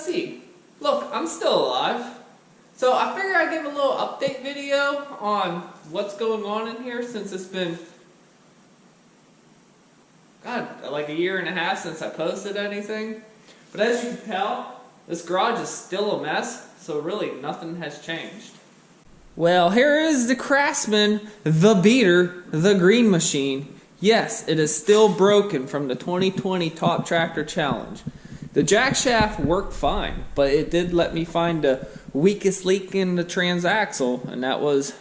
let's see. Look, I'm still alive. So I figured I'd give a little update video on what's going on in here since it's been, God, like a year and a half since I posted anything. But as you can tell, this garage is still a mess, so really nothing has changed. Well, here is the Craftsman, the beater, the green machine. Yes, it is still broken from the 2020 Top Tractor Challenge. The jack shaft worked fine, but it did let me find the weakest leak in the transaxle, and that was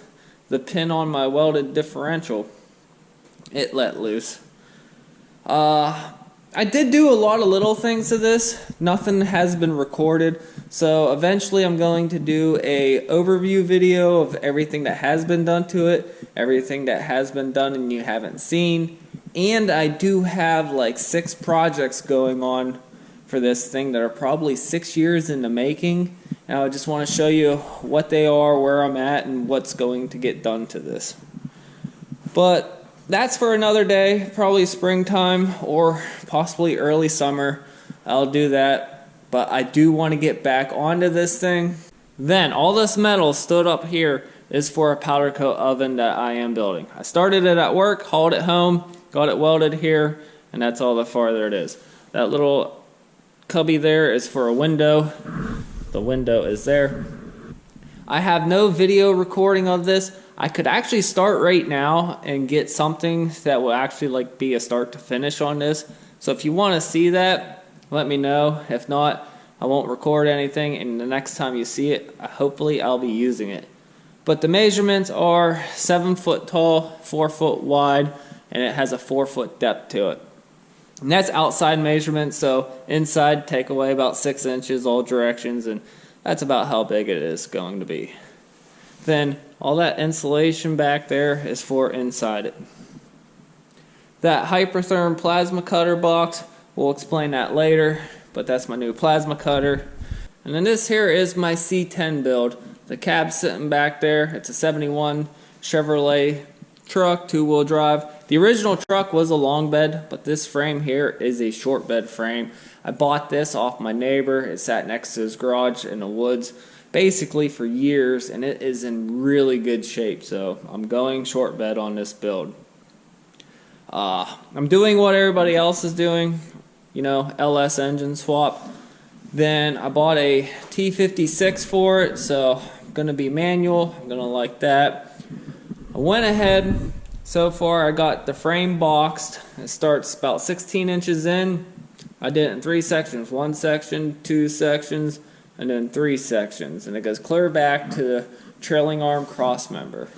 the pin on my welded differential. It let loose. I did do a lot of little things to this. Nothing has been recorded, so eventually I'm going to do a overview video of everything that has been done to it, everything that has been done and you haven't seen, and I do have like 6 projects going on for this thing that are probably 6 years in the making, and I just want to show you what they are, where I'm at, and what's going to get done to this. But that's for another day, probably springtime or possibly early summer. I'll do that, but I do want to get back onto this thing. Then all this metal stood up here is for a powder coat oven that I am building. I started it at work, hauled it home, got it welded here, and that's all the farther it is. That little cubby there is for a window. The window is there. I have no video recording of this. I could actually start right now and get something that will actually like be a start to finish on this. So if you want to see that, let me know. If not, I won't record anything, and the next time you see it, hopefully I'll be using it. But the measurements are 7 foot tall, 4 foot wide, and it has a 4 foot depth to it. And that's outside measurement, so inside take away about 6 inches all directions, and that's about how big it is going to be. Then all that insulation back there is for inside it. That Hypertherm plasma cutter box, we'll explain that later, but that's my new plasma cutter. And then this here is my C10 build. The cab's sitting back there. It's a 71 Chevrolet truck, 2-wheel drive. The original truck was a long bed, but this frame here is a short bed frame. I bought this off my neighbor. It sat next to his garage in the woods basically for years, and it is in really good shape, so I'm going short bed on this build. I'm doing what everybody else is doing, you know, LS engine swap. Then I bought a T56 for it, so I'm going to be manual. I'm going to like that. I went ahead, so far I got the frame boxed. It starts about 16 inches in. I did it in 3 sections, 1 section, 2 sections, and then 3 sections, and it goes clear back to the trailing arm cross member.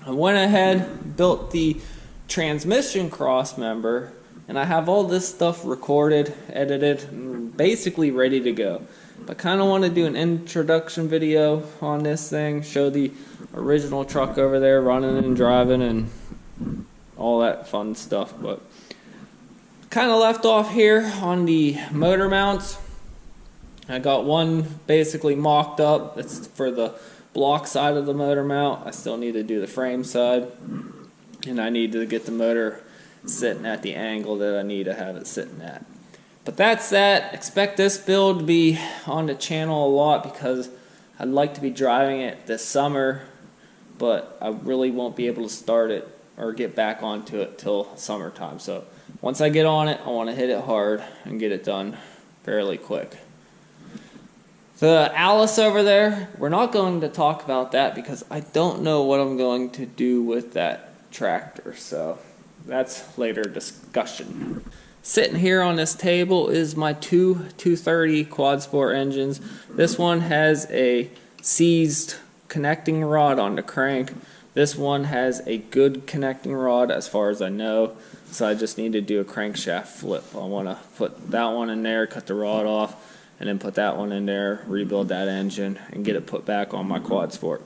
I went ahead, built the transmission cross member, and I have all this stuff recorded, edited, and basically ready to go. But I kind of want to do an introduction video on this thing, show the original truck over there running and driving and all that fun stuff. But kind of left off here on the motor mounts. I got one basically mocked up. It's for the block side of the motor mount. I still need to do the frame side, and I need to get the motor sitting at the angle that I need to have it sitting at. But that's that. Expect this build to be on the channel a lot because I'd like to be driving it this summer, but I really won't be able to start it or get back onto it till summertime. So once I get on it, I want to hit it hard and get it done fairly quick. The Alice over there, we're not going to talk about that because I don't know what I'm going to do with that tractor, so that's later discussion. Sitting here on this table is my two 230 quad sport engines. This one has a seized connecting rod on the crank. This one has a good connecting rod as far as I know, so I just need to do a crankshaft flip. I want to put that one in there, cut the rod off, and then put that one in there, rebuild that engine, and get it put back on my quad sport.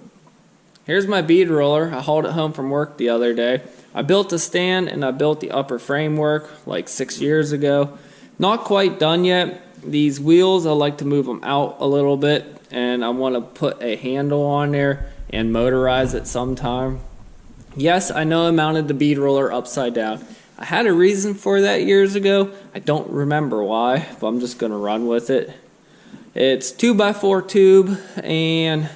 Here's my bead roller. I hauled it home from work the other day. I built the stand and I built the upper framework like 6 years ago. Not quite done yet. These wheels, I like to move them out a little bit, and I want to put a handle on there and motorize it sometime. Yes, I know I mounted the bead roller upside down. I had a reason for that years ago. I don't remember why, but I'm just going to run with it. It's 2x4 tube, and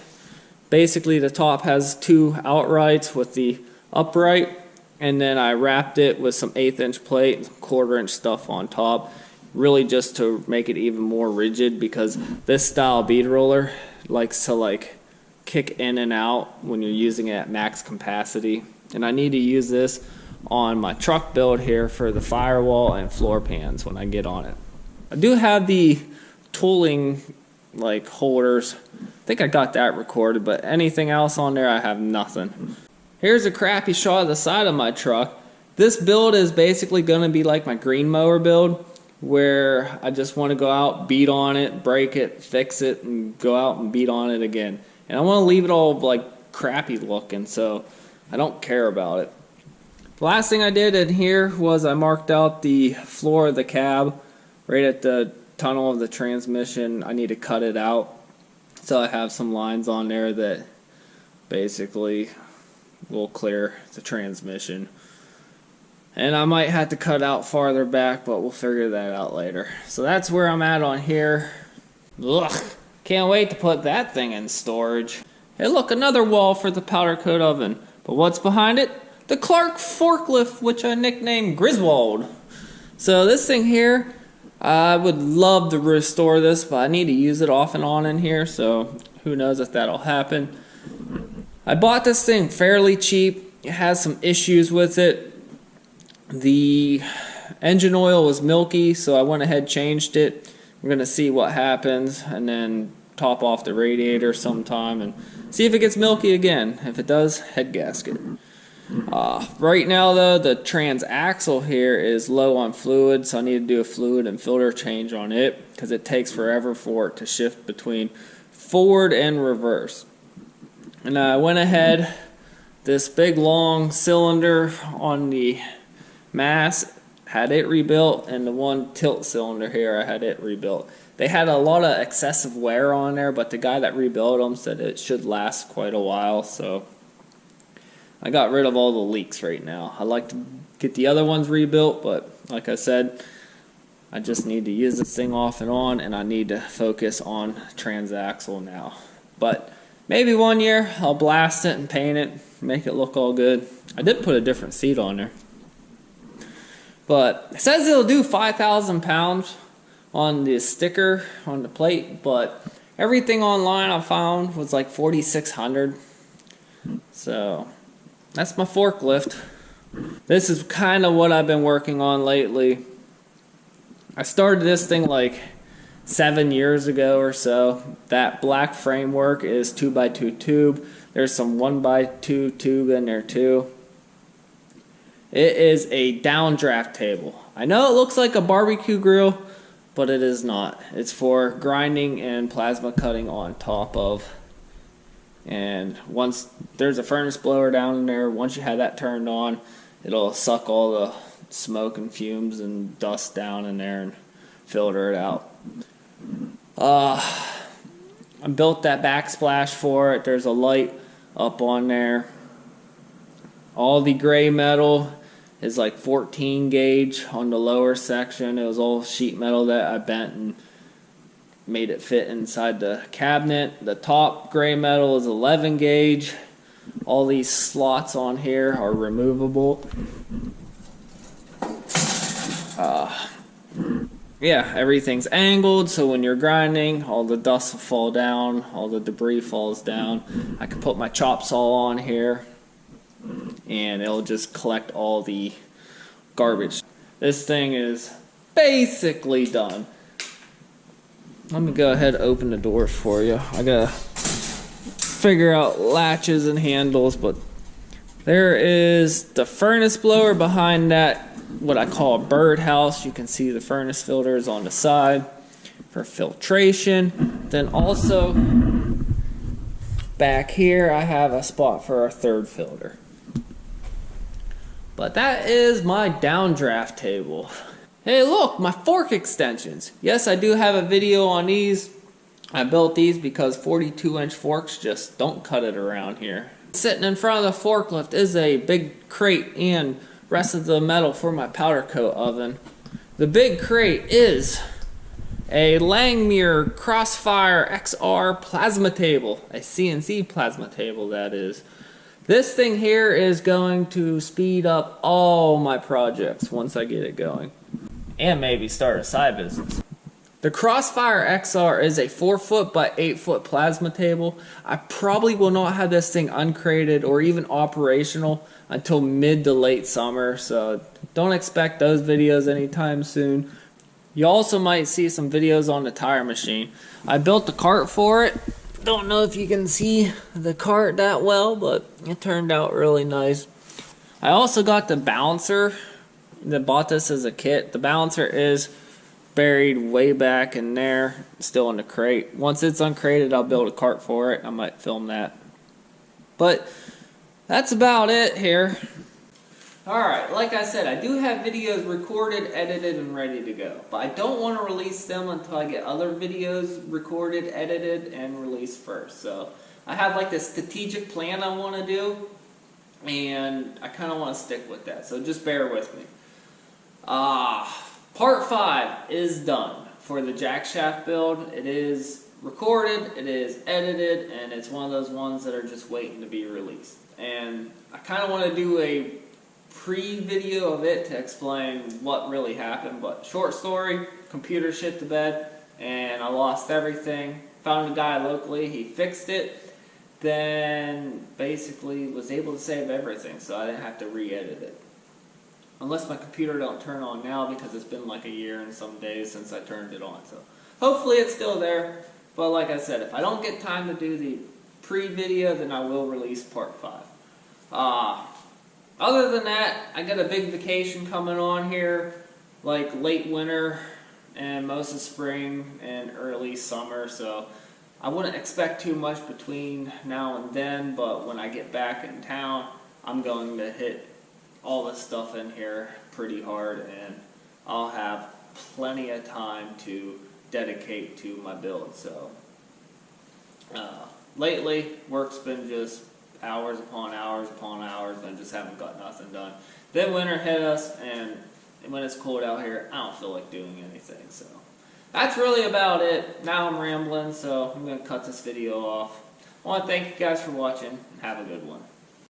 basically the top has 2 outrights with the upright, and then I wrapped it with some 1/8 inch plate, 1/4 inch stuff on top, really just to make it even more rigid, because this style bead roller likes to like kick in and out when you're using it at max capacity. And I need to use this on my truck build here for the firewall and floor pans when I get on it. I do have the tooling like holders. I think I got that recorded, but anything else on there, I have nothing. Here's a crappy shot of the side of my truck. This build is basically going to be like my green mower build, where I just want to go out, beat on it, break it, fix it, and go out and beat on it again. And I want to leave it all like crappy looking, so I don't care about it. The last thing I did in here was I marked out the floor of the cab right at the tunnel of the transmission. I need to cut it out, so I have some lines on there that basically will clear the transmission. And I might have to cut out farther back, but we'll figure that out later. So that's where I'm at on here. Ugh, can't wait to put that thing in storage. Hey look, another wall for the powder coat oven. But what's behind it? The Clark forklift, which I nicknamed Griswold. So this thing here, I would love to restore this, but I need to use it off and on in here, so who knows if that'll happen. I bought this thing fairly cheap. It has some issues with it. The engine oil was milky, so I went ahead and changed it. We're going to see what happens, and then top off the radiator sometime and see if it gets milky again. If it does, head gasket. Right now though, the transaxle here is low on fluid, so I need to do a fluid and filter change on it, because it takes forever for it to shift between forward and reverse. And I went ahead, this big long cylinder on the mass, had it rebuilt, and the one tilt cylinder here, I had it rebuilt. They had a lot of excessive wear on there, but the guy that rebuilt them said it should last quite a while, so I got rid of all the leaks right now. I like to get the other ones rebuilt, but like I said, I just need to use this thing off and on, and I need to focus on transaxle now. But maybe one year I'll blast it and paint it, make it look all good. I did put a different seat on there. But it says it'll do 5,000 pounds on the sticker on the plate, but everything online I found was like 4,600. So that's my forklift. This is kind of what I've been working on lately. I started this thing like 7 years ago or so. That black framework is 2x2 tube. There's some 1x2 tube in there too. It is a downdraft table. I know it looks like a barbecue grill, but it is not. It's for grinding and plasma cutting on top of. And once there's a furnace blower down in there, once you have that turned on, it'll suck all the smoke and fumes and dust down in there and filter it out. I built that backsplash for it. There's a light up on there. All the gray metal is like 14 gauge on the lower section. It was all sheet metal that I bent and made it fit inside the cabinet. The top gray metal is 11 gauge. All these slots on here are removable. Yeah, everything's angled, so when you're grinding, all the dust will fall down, all the debris falls down. I can put my chop saw on here, and it'll just collect all the garbage. This thing is basically done. Let me go ahead and open the doors for you. I gotta figure out latches and handles, but there is the furnace blower behind that, what I call a birdhouse. You can see the furnace filters on the side for filtration. Then also back here I have a spot for our third filter. But that is my downdraft table. Hey look, my fork extensions. Yes, I do have a video on these. I built these because 42-inch forks just don't cut it around here. Sitting in front of the forklift is a big crate and rest of the metal for my powder coat oven. The big crate is a Langmuir Crossfire XR plasma table, a CNC plasma table that is. This thing here is going to speed up all my projects once I get it going. And maybe start a side business. The Crossfire XR is a 4-foot by 8-foot plasma table. I probably will not have this thing uncrated or even operational until mid to late summer, so don't expect those videos anytime soon. You also might see some videos on the tire machine. I built the cart for it. Don't know if you can see the cart that well, but it turned out really nice. I also got the balancer. I bought this as a kit. The balancer is buried way back in there, still in the crate. Once it's uncrated, I'll build a cart for it. I might film that. But that's about it here. Alright, like I said, I do have videos recorded, edited, and ready to go. But I don't want to release them until I get other videos recorded, edited, and released first. So I have like this strategic plan I want to do, and I kind of want to stick with that. So just bear with me. Part 5 is done for the jack shaft build. It is recorded, it is edited, and it's one of those ones that are just waiting to be released. And I kind of want to do a pre-video of it to explain what really happened, but short story, computer shit the bed and I lost everything. Found a guy locally, he fixed it, then basically was able to save everything, so I didn't have to re-edit it. Unless my computer don't turn on now, because it's been like a year and some days since I turned it on, so hopefully it's still there. But like I said, if I don't get time to do the pre-video, then I will release part 5. Other than that, I got a big vacation coming on here, like late winter and most of spring and early summer, so I wouldn't expect too much between now and then, but when I get back in town, I'm going to hit all this stuff in here pretty hard, and I'll have plenty of time to dedicate to my build. So lately, work's been just hours upon hours upon hours, and I just haven't got nothing done. Then winter hit us, and when it's cold out here, I don't feel like doing anything. So that's really about it. Now I'm rambling, so I'm going to cut this video off. I want to thank you guys for watching, and have a good one.